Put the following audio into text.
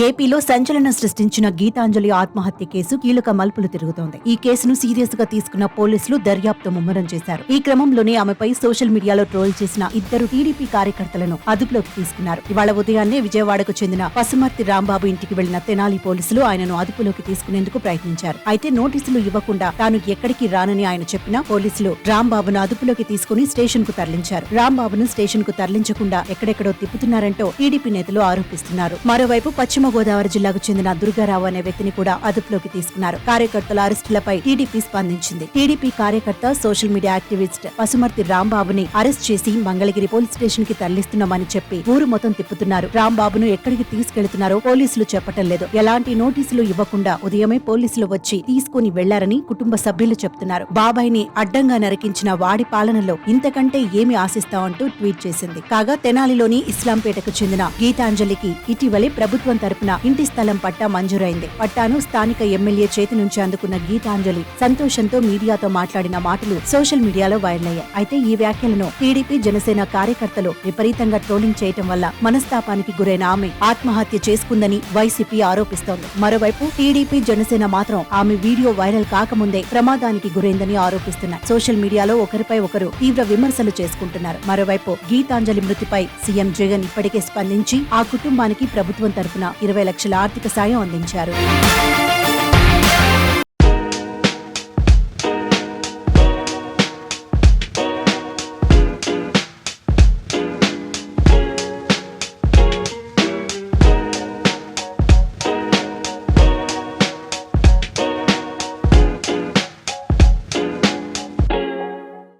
ఏపీలో సంచలనం సృష్టించిన గీతాంజలి ఆత్మహత్య కేసు కీలక మలుపులు తిరుగుతోంది. ఈ కేసును సీరియస్ గా తీసుకున్న పోలీసులు దర్యాప్తు ముమ్మరం చేశారు. ఈ క్రమంలోనే ఆమెపై సోషల్ మీడియాలో ట్రోల్ చేసిన ఇద్దరు టీడీపీ కార్యకర్తలను అదుపులోకి తీసుకున్నారు. ఇవాళ ఉదయాన్నే విజయవాడకు చెందిన పసుమర్తి రాంబాబు ఇంటికి వెళ్లిన తెనాలి పోలీసులు ఆయనను అదుపులోకి తీసుకునేందుకు ప్రయత్నించారు. అయితే నోటీసులు ఇవ్వకుండా తాను ఎక్కడికి రానని ఆయన చెప్పినా పోలీసులు రాంబాబును అదుపులోకి తీసుకుని స్టేషన్ కు తరలించారు. రాంబాబును స్టేషన్ కు తరలించకుండా ఎక్కడెక్కడో తిప్పుతున్నారంటూ టీడీపీ నేతలు ఆరోపిస్తున్నారు. మరోవైపు పశ్చిమ గోదావరి జిల్లాకు చెందిన దుర్గారావు అనే వ్యక్తిని కూడా అదుపులోకి తీసుకున్నారు. కార్యకర్తల అరెస్టులపై టీడీపీ స్పందించింది. టీడీపీ కార్యకర్త సోషల్ మీడియా యాక్టివిస్ట్ పసుమర్తి రాంబాబుని అరెస్ట్ చేసి మంగళగిరి పోలీస్ స్టేషన్ కి తరలిస్తున్నామని చెప్పి ఊరు మొత్తం తిప్పుతున్నారు. రాంబాబును ఎక్కడికి తీసుకెళ్తున్నారో పోలీసులు చెప్పటం లేదు. ఎలాంటి నోటీసులు ఇవ్వకుండా ఉదయమే పోలీసులు వచ్చి తీసుకుని వెళ్లారని కుటుంబ సభ్యులు చెప్తున్నారు. బాబాయిని అడ్డంగా నరికించిన వాడి పాలనలో ఇంతకంటే ఏమి ఆశిస్తామంటూ ట్వీట్ చేసింది. కాగా తెనాలిలోని ఇస్లాంపేటకు చెందిన గీతాంజలికి ఇటీవలే ప్రభుత్వం తరపున ఇంటి స్థలం పట్టా మంజూరైంది. పట్టాను స్థానిక ఎమ్మెల్యే చేతి నుంచి అందుకున్న గీతాంజలి సంతోషంతో మీడియాతో మాట్లాడిన మాటలు సోషల్ మీడియాలో వైరల్ అయ్యాయి. అయితే ఈ వ్యాఖ్యలను టీడీపీ జనసేన కార్యకర్తలు విపరీతంగా ట్రోలింగ్ చేయటం వల్ల మనస్తాపానికి గురైన ఆమె ఆత్మహత్య చేసుకుందని వైసీపీ ఆరోపిస్తోంది. మరోవైపు టీడీపీ జనసేన మాత్రం ఆమె వీడియో వైరల్ కాకముందే ప్రమాదానికి గురైందని ఆరోపిస్తున్నాయి. సోషల్ మీడియాలో ఒకరిపై ఒకరు తీవ్ర విమర్శలు చేసుకుంటున్నారు. మరోవైపు గీతాంజలి మృతిపై సీఎం జగన్ ఇప్పటికే స్పందించి ఆ కుటుంబానికి ప్రభుత్వం తరపున 20 లక్షల ఆర్థిక సాయం అందించారు.